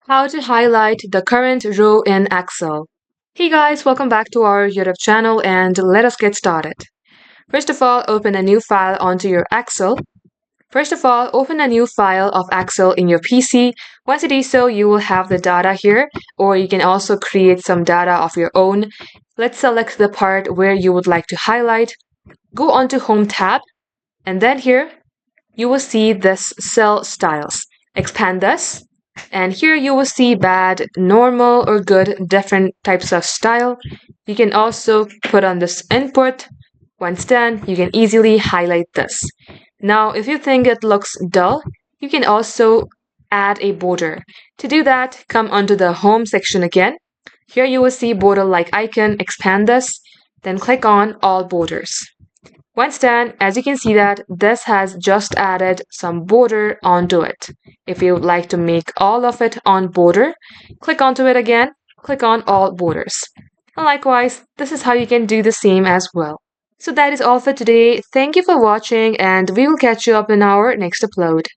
How to highlight the current row in Excel. Hey guys, welcome back to our YouTube channel and let us get started. First of all, open a new file onto your Excel. First of all, open a new file of Excel in your PC. Once you do so, you will have the data here, or you can also create some data of your own. Let's select the part where you would like to highlight. Go onto Home tab, and then here you will see this cell styles. Expand this. And here you will see bad, normal, or good, different types of style. You can also put on this input. Once done, you can easily highlight this. Now, if you think it looks dull, you can also add a border. To do that, come onto the home section again. Here you will see border like icon, expand this, then click on all borders. Once done, as you can see that this has just added some border onto it. If you would like to make all of it on border, click onto it again, click on all borders. And likewise, this is how you can do the same as well. So that is all for today. Thank you for watching and we will catch you up in our next upload.